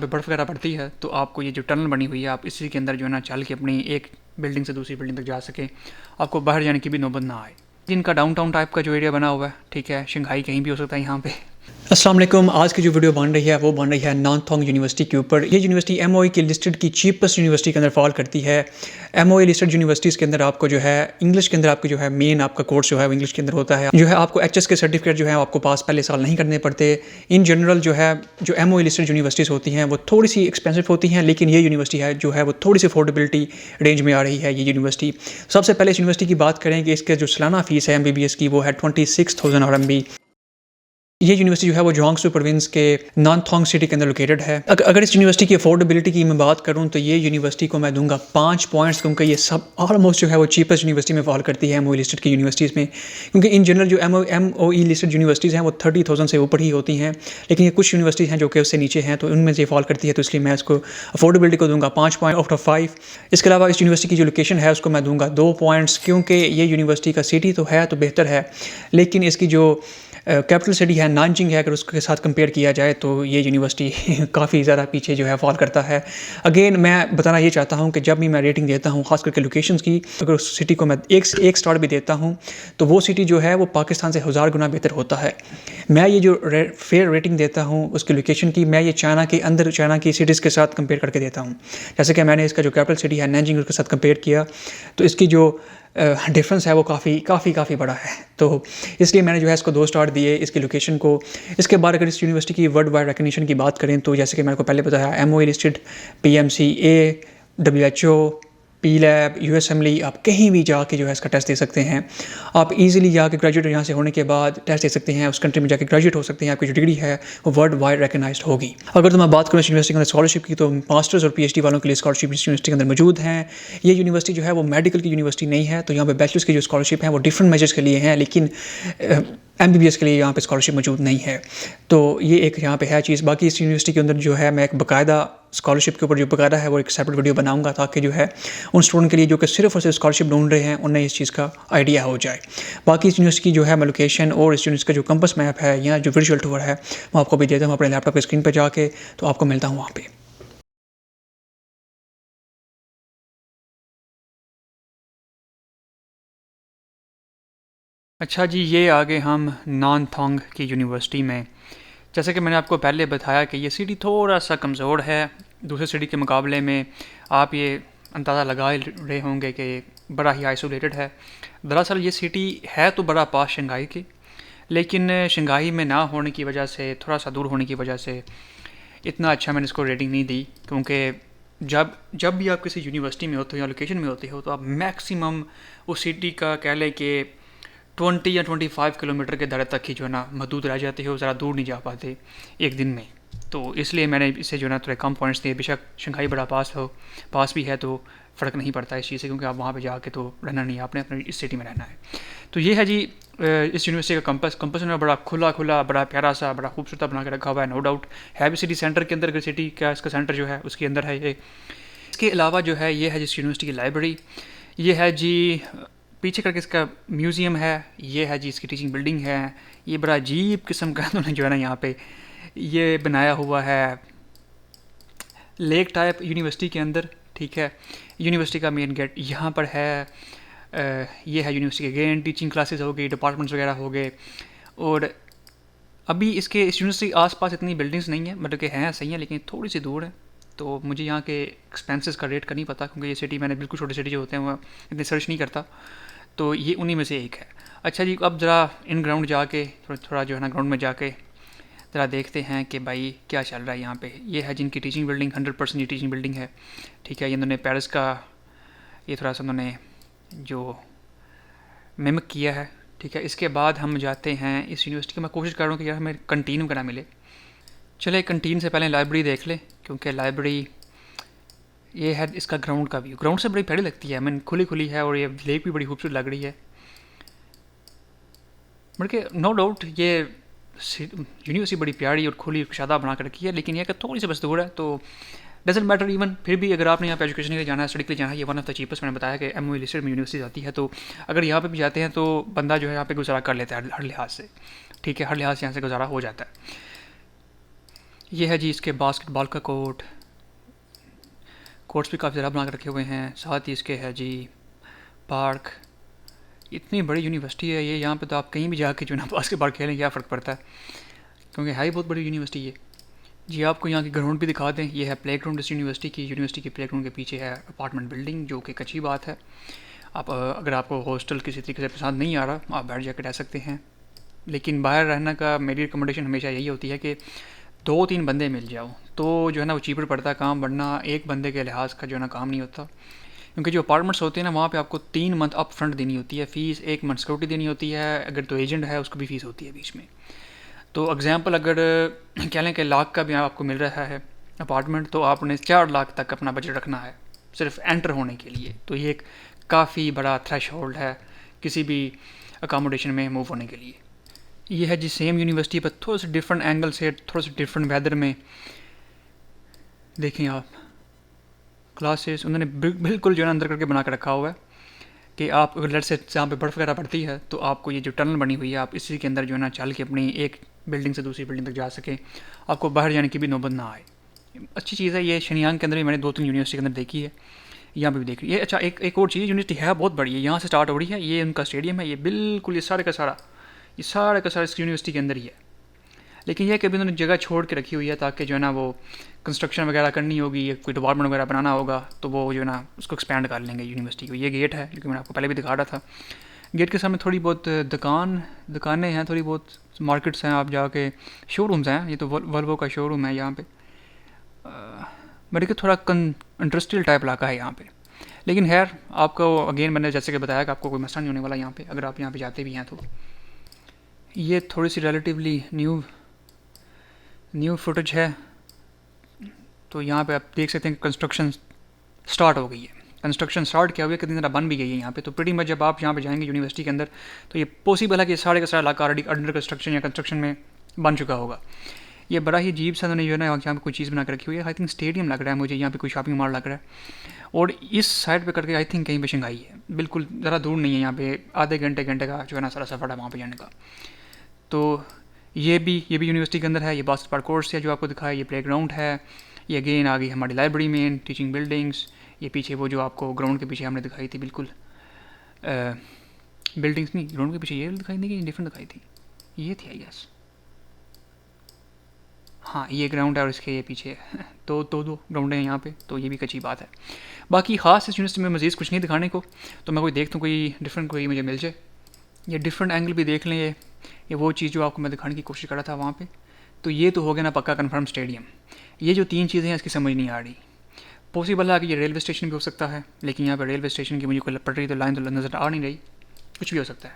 पे बर्फ़ वगैरह पड़ती है तो आपको ये जो टनल बनी हुई है आप इसी के अंदर जो है ना चल के अपनी एक बिल्डिंग से दूसरी बिल्डिंग तक जा सकें, आपको बाहर जाने की भी नौबत ना आए। इनका डाउनटाउन टाइप का जो एरिया बना हुआ है, ठीक है, शंघाई कहीं भी हो सकता है यहाँ पे। अस्सलाम वालेकुम। आज की जो वीडियो बन रही है वो बन रही है नानथोंग यूनिवर्सिटी के ऊपर। ये यूनिवर्सिटी एमओई की लिस्टेड की चीपेस्ट यूनिवर्सिटी के अंदर फॉल करती है। एमओई लिस्टेड यूनिवर्सिटीज़ के अंदर आपको जो है इंग्लिश के अंदर आपको जो है मेन आपका कोर्स जो है वो इंग्लिश के अंदर होता है। जो है आपको एचएस के सर्टिफिकेट जो है आपको पास पहले साल नहीं करने पड़ते। इन जनरल जो है जो एमओई लिस्टेड यूनिवर्सिटीज़ होती हैं वो थोड़ी सी एक्सपेंसिव होती हैं, लेकिन ये यूनिवर्सिटी है जो है वो थोड़ी सी अफोर्डेबिलिटी रेंज में आ रही है। ये यूनिवर्सिटी सबसे पहले इस यूनिवर्सिटी की बात करें कि इसके जो सालाना फीस है एमबीबीएस की वो है 26,000 RMB। ये यूनिवर्सिटी जो है वो जोंगसू प्रोविंस के नानथोंग सिटी के अंदर लोकेटेड है। अगर इस यूनिवर्सिटी की अफोर्डेबिलिटी की मैं बात करूं तो ये यूनिवर्सिटी को मैं दूंगा 5 पॉइंट्स, क्योंकि ये सब ऑलमोस्ट जो है वो चीपेस्ट यूनिवर्सिटी में फॉल करती है एमओई लिस्टेड की यूनिवर्सिटीज़ में। क्योंकि इन जनरल जो एमओई लिस्टेड यूनिवर्सिटीज़ हैं वो 30,000 से ऊपर ही होती हैं, लेकिन ये कुछ यूनिवर्सिटीज़ हैं जो कि उससे नीचे हैं, तो उनमें से फॉल करती है, तो इसलिए मैं इसको अफोर्डेबिलिटी को दूंगा 5 पॉइंट आउट ऑफ 5। इसके अलावा इस यूनिवर्सिटी की जो लोकेशन है उसको मैं दूंगा 2 पॉइंट्स, क्योंकि ये यूनिवर्सिटी का सिटी तो है तो बेहतर है, लेकिन इसकी जो कैपिटल सिटी है नानजिंग है, अगर उसके साथ कंपेयर किया जाए तो ये यूनिवर्सिटी काफ़ी ज़्यादा पीछे जो है फॉल करता है। अगेन मैं बताना ये चाहता हूँ कि जब भी मैं रेटिंग देता हूँ ख़ास करके लोकेशंस की, अगर उस सिटी को मैं एक स्टार भी देता हूँ तो वो सिटी जो है वो पाकिस्तान से 1000 गुना बेहतर होता है। मैं ये जो फेयर रेटिंग देता हूँ उसकी लोकेशन की, मैं ये चाइना के अंदर चाइना की सिटीज़ के साथ कंपेयर करके देता हूँ। जैसे कि मैंने इसका जो कैपिटल सिटी है नानजिंग उसके साथ कंपेयर किया तो इसकी जो डिफरेंस है वो काफ़ी बड़ा है, तो इसलिए मैंने जो है इसको 2 स्टार दिए इसकी लोकेशन को। इसके बाद अगर इस यूनिवर्सिटी की वर्ल्ड वाइड रिकग्निशन की बात करें तो जैसे कि मैंने को पहले बताया MoE listed, PMCA, WHO, PLAB, USMLE, आप कहीं भी जाके जो है इसका टेस्ट दे सकते हैं। आप इजीली जाके ग्रेजुएट यहाँ से होने के बाद टेस्ट दे सकते हैं, उस कंट्री में जाके ग्रेजुएट हो सकते हैं, आपकी जो डिग्री है वो वर्ल्ड वाइड रिकगनाइज्ड होगी। अगर तो मैं बात करूँ इस यूनिवर्सिटी के अंदर स्कॉलरशिप की तो मास्टर्स और PhD वालों के लिए स्कॉलरशिप इस यूनिवर्सिटी के अंदर मौजूद हैं। ये यूनिवर्सिटी जो है वो मेडिकल की यूनिवर्सिटी नहीं है, तो यहाँ पर बैचलर्स की जो स्कॉलरशिप है वो डिफरेंट मेजर्स के लिए हैं, लेकिन MBBS के लिए यहाँ पे स्कॉलरशिप मौजूद नहीं है। तो ये एक यहाँ पे है चीज़। बाकी इस यूनिवर्सिटी के अंदर जो है मैं एक बाकायदा स्कॉलरशिप के ऊपर जो बाकायदा है वो एक सेपरेट वीडियो बनाऊंगा, ताकि जो है उन स्टूडेंट के लिए जो कि सिर्फ और सिर्फ स्कॉलरशिप ढूंढ रहे हैं उन्हें इस चीज़ का आइडिया हो जाए। बाकी इस यूनिवर्सिटी की जो है मैं लोकेशन और इस यूनिवर्सिटी का जो कंपस मैप है या जो वर्चुअल टूर है वो आपको भी देता हूँ अपने लैपटॉप की स्क्रीन पर जाके, तो आपको मिलता हूँ वहाँ पर। अच्छा जी, ये आ गए हम नानथोंग की यूनिवर्सिटी में। जैसे कि मैंने आपको पहले बताया कि ये सिटी थोड़ा सा कमज़ोर है दूसरे सिटी के मुकाबले में। आप ये अंदाज़ा लगा रहे होंगे कि बड़ा ही आइसोलेटेड है। दरअसल ये सिटी है तो बड़ा पास शंघाई के, लेकिन शंघाई में ना होने की वजह से, थोड़ा सा दूर होने की वजह से इतना अच्छा मैंने इसको रेटिंग नहीं दी। क्योंकि जब भी आप किसी यूनिवर्सिटी में होते हो या लोकेशन में होते हो तो आप मैक्सिमम उस सिटी का कह लें कि 20 या 25 किलोमीटर के दायरे तक ही जो है ना महदूद रह जाते हो, ज़रा दूर नहीं जा पाते एक दिन में। तो इसलिए मैंने इसे जो है ना थोड़े कम पॉइंट्स दिए। बेशक शंघाई बड़ा पास भी है तो फ़र्क नहीं पड़ता इस चीज़ से, क्योंकि आप वहाँ पे जाके तो रहना नहीं है, आपने अपने इस सिटी में रहना है। तो ये है जी इस यूनिवर्सिटी का कंपस में बड़ा खुला बड़ा प्यारा सा बड़ा खूबसूरत बना के रखा हुआ है। नो डाउट है भी सिटी सेंटर के अंदर, अगर सिटी का इसका सेंटर जो है उसके अंदर है ये। इसके अलावा जो है ये है जिस यूनिवर्सिटी की लाइब्रेरी, ये है जी पीछे करके इसका म्यूज़ियम है, ये है जी इसकी टीचिंग बिल्डिंग है। ये बड़ा अजीब किस्म का उन्होंने जो है ना यहाँ पे ये बनाया हुआ है लेक टाइप यूनिवर्सिटी के अंदर, ठीक है। यूनिवर्सिटी का मेन गेट यहाँ पर है। ये है यूनिवर्सिटी के अगेन टीचिंग क्लासेस हो गई, डिपार्टमेंट्स वगैरह हो गए। और अभी इसके इस यूनिवर्सिटी के आसपास इतनी बिल्डिंग्स नहीं है, मतलब कि हैं सही है लेकिन थोड़ी सी दूर है। तो मुझे यहाँ के एक्सपेंसेस का रेट का नहीं पता, क्योंकि ये सिटी मैंने बिल्कुल छोटे सिटी जो होते हैं वो इतने सर्च नहीं करता। तो ये उन्हीं में से एक है। अच्छा जी, अब ज़रा इन ग्राउंड जाके थोड़ा जो है ना ग्राउंड में जाके ज़रा देखते हैं कि भाई क्या चल रहा है यहाँ पे। ये है जिनकी टीचिंग बिल्डिंग, 100% ये टीचिंग बिल्डिंग है, ठीक है। ये इन्होंने पेरिस का ये थोड़ा सा उन्होंने जो मिमिक किया है, ठीक है। इसके बाद हम जाते हैं इस यूनिवर्सिटी की, मैं कोशिश कर रहा हूँ कि यार हमें कंटीन वगैरह मिले। चले कंटीन से पहले लाइब्रेरी देख ले, क्योंकि लाइब्रेरी ये है इसका ग्राउंड का व्यू। ग्राउंड से बड़ी प्यारी लगती है, मैंने खुली है और ये लेक भी बड़ी खूबसूरत लग रही है। बल्कि नो डाउट ये यूनिवर्सिटी बड़ी प्यारी और खुली कुशादा बना कर रखी है, लेकिन यह कि थोड़ी सी बस दूर है तो डजेंट मैटर इवन। फिर भी अगर आपने यहाँ पे एजुकेशन के लिए जाना है, स्टडी के लिए जाना है, ये वन ऑफ द चीपेस्ट, मैंने बताया कि एमओई लिस्टेड में यूनिवर्सिटी आती है। तो अगर यहाँ पे भी जाते हैं तो बंदा जो है यहाँ पे गुजारा कर लेता है हर लिहाज से, ठीक है। हर लिहाज से यहाँ से गुजारा हो जाता है। ये है जी इसके बास्केटबॉल का कोर्ट। कोर्ट्स भी काफ़ी ज़्यादा बना के रखे हुए हैं। साथ ही इसके है जी पार्क। इतनी बड़ी यूनिवर्सिटी है ये, यहाँ पे तो आप कहीं भी जाके जो है ना बास्केटबॉल खेलें क्या फ़र्क पड़ता है, क्योंकि है ही बहुत बड़ी यूनिवर्सिटी ये। जी आपको यहाँ की ग्राउंड भी दिखा दें। ये है प्ले ग्राउंड इस यूनिवर्सिटी के प्ले ग्राउंड के पीछे है अपार्टमेंट बिल्डिंग, जो कि एक अच्छी बात है। आप अगर आपको हॉस्टल किसी तरीके से पसंद नहीं आ रहा, आप बैठ जाकर रह सकते हैं। लेकिन बाहर रहने का मेरी रिकमेंडेशन हमेशा यही होती है कि 2-3 बंदे मिल जाओ तो जो है ना वो चीपर पड़ता है काम, वरना एक बंदे के लिहाज का जो है ना काम नहीं होता। क्योंकि जो अपार्टमेंट्स होते हैं ना वहाँ पे आपको 3 मंथ अप फ्रंट देनी होती है फ़ीस, 1 मंथ सिक्योरिटी देनी होती है, अगर तो एजेंट है उसको भी फ़ीस होती है बीच में। तो एग्जांपल अगर कह लें कि लाख का भी आपको मिल रहा है अपार्टमेंट, तो आपने 4 लाख तक अपना बजट रखना है सिर्फ एंटर होने के लिए। तो ये एक काफ़ी बड़ा थ्रेश होल्ड है किसी भी अकामोडेशन में मूव होने के लिए। ये है जी सेम यूनिवर्सिटी पर थोड़ा सा डिफरेंट एंगल से, थोड़ा सा डिफरेंट वेदर में। देखें आप क्लासेस उन्होंने बिल्कुल जो है अंदर करके बना के रखा हुआ है कि आप अगर लेट से जहाँ पे बर्फ़ वगैरह पड़ती है तो आपको ये जो टनल बनी हुई है आप इसी के अंदर जो है ना चल के अपनी एक बिल्डिंग से दूसरी बिल्डिंग तक जा सकें, आपको बाहर जाने की भी नौबत ना आए। अच्छी चीज़ है ये। शनियांग के अंदर भी मैंने 2-3 यूनिवर्सिटी के अंदर देखी है, यहाँ पे भी देख रही है। अच्छा एक और चीज़, यूनिवर्सिटी है बहुत बड़ी है, यहाँ से स्टार्ट हो रही है, ये उनका स्टेडियम है, ये बिल्कुल ये सारे का सारा इस यूनिवर्सिटी के अंदर ही है। लेकिन यह कि अभी उन्होंने जगह छोड़ के रखी हुई है ताकि जो है ना वो कंस्ट्रक्शन वगैरह करनी होगी, कोई डिपार्टमेंट वगैरह बनाना होगा तो वो जो है ना उसको एक्सपेंड कर लेंगे यूनिवर्सिटी को। ये गेट है जो कि मैंने आपको पहले भी दिखा रहा था। गेट के सामने थोड़ी बहुत दुकानें हैं, थोड़ी बहुत मार्केट्स हैं, आप जाके शोरूम्स हैं। ये तो वल्वो का शोरूम है यहाँ पे। मेरे को थोड़ा इंडस्ट्रियल टाइप इलाका है यहाँ पे। लेकिन खैर आपको अगेन मैंने जैसे कि बताया कि आपको कोई मसला नहीं होने वाला यहाँ पे, अगर आप यहाँ पे जाते भी हैं तो। ये थोड़ी सी रिलेटिवली न्यू फुटेज है। तो यहाँ पे आप देख सकते हैं कंस्ट्रक्शन स्टार्ट हो गई है। कंस्ट्रक्शन स्टार्ट किया हुआ है, कितनी तरह बन भी गई है यहाँ पे। तो प्रीटी मच जब आप यहाँ पे जाएंगे यूनिवर्सिटी के अंदर तो ये पॉसिबल है कि सारे का सारा इलाका ऑलरेडी अंडर कंस्ट्रक्शन या कंस्ट्रक्शन में बन चुका होगा। ये बड़ा ही अजीब सा उन्होंने जो है ना यहाँ पे कोई चीज़ बना कर रखी हुई है। आई थिंक स्टेडियम लग रहा है मुझे, यहाँ पे कोई शॉपिंग मॉल लग रहा है। और इस साइड पे करके आई थिंक कहीं पे शंघाई है, बिल्कुल ज़रा दूर नहीं है, यहाँ पे आधे घंटे का जो है ना सारा सफ़र है वहाँ पे जाने का। तो ये भी यूनिवर्सिटी के अंदर है। ये बास्केटबॉल कोर्स है जो आपको दिखाया, ये प्ले ग्राउंड है। ये अगेन आ गई हमारी लाइब्रेरी में, टीचिंग बिल्डिंग्स। ये पीछे वो जो आपको ग्राउंड के पीछे हमने दिखाई थी, बिल्कुल बिल्डिंग्स नहीं, ग्राउंड के पीछे ये दिखाई थी कि डिफरेंट दिखाई थी, ये थी आई गेस। हाँ ये ग्राउंड है और इसके ये पीछे तो दो ग्राउंड हैं यहाँ पे, तो ये भी एक अच्छी बात है। बाकी ख़ास इस यूनिवर्सिटी में मज़ीद कुछ नहीं दिखाने को, तो मैं कोई देखता हूँ कोई डिफरेंट कोई मुझे मिल जाए। ये डिफरेंट एंगल भी देख लें। ये वो चीज़ जो आपको मैं दिखाने की कोशिश कर रहा था वहाँ पे। तो ये तो हो गया ना पक्का कन्फर्म स्टेडियम। ये जो 3 चीज़ें हैं इसकी समझ नहीं आ रही। पॉसिबल है कि ये रेलवे स्टेशन भी हो सकता है, लेकिन यहाँ पर रेलवे स्टेशन की मुझे कोई पटरी तो लाइन तो नज़र आ नहीं रही। कुछ भी हो सकता है।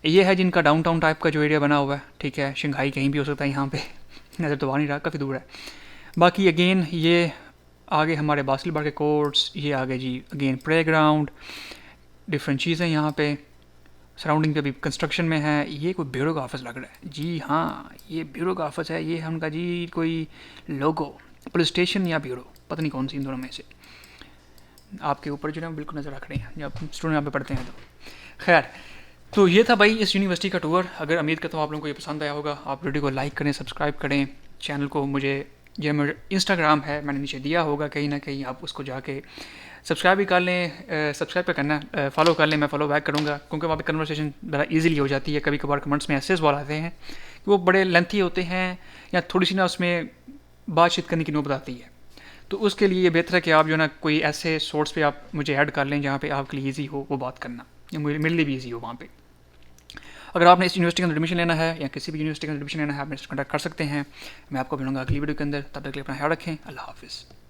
ये है जिनका डाउनटाउन टाइप का जो एरिया बना हुआ है, ठीक है। शंघाई कहीं भी हो सकता है यहाँ पे नज़र तो आ नहीं रहा, काफ़ी दूर है। बाकी अगेन ये आगे हमारे बास्केटबॉल के कोर्ट्स, ये आगे जी अगेन प्ले ग्राउंड, डिफरेंट चीज़ें यहाँ पे सराउंडिंग पे भी कंस्ट्रक्शन में है। ये कोई ब्यूरो का ऑफिस लग रहा है जी, हाँ ये ब्यूरो का ऑफिस है। ये है उनका जी कोई लोगो, पुलिस स्टेशन या ब्यूरो, पता नहीं कौन सी इन दोनों में से। आपके ऊपर जो है बिल्कुल नज़र रख रहे हैं जब स्टूडेंट यहाँ पे पढ़ते हैं। तो खैर तो ये था भाई इस यूनिवर्सिटी का टूर। अगर उम्मीद करता हूँ आप लोगों को ये पसंद आया होगा। आप वीडियो को लाइक करें, सब्सक्राइब करें चैनल को। मुझे जो मेरा इंस्टाग्राम है मैंने नीचे दिया होगा कहीं ना कहीं, आप उसको जाके सब्सक्राइब भी कर लें। सब्सक्राइब पे करना, फॉलो कर लें, मैं फॉलो बैक करूँगा, क्योंकि वहाँ पे कन्वर्सेशन बड़ा इजीली हो जाती है। कभी कभार कमेंट्स में ऐसे सवाल आते हैं कि वो बड़े लेंथी होते हैं या थोड़ी सी ना उसमें बातचीत करने की नौबत आती है। तो उसके लिए ये बेहतर है कि आप जो ना कोई ऐसे सोर्स पे आप मुझे ऐड कर लें जहाँ पे आपके लिए ईजी हो वो बात करना, या मेरे लिए भी ईजी हो वहाँ पे। अगर आपने इस यूनिवर्सिटी के अंदर एडमिशन लेना है या किसी भी यूनिवर्सिटी के अंदर एडमिशन लेना है, आप मेरे से कॉन्टैक्ट कर सकते हैं। मैं आपको मिलूंगा अगली वीडियो के अंदर। तब तक के लिए अपना ख्याल रखें। अल्लाह हाफिज़।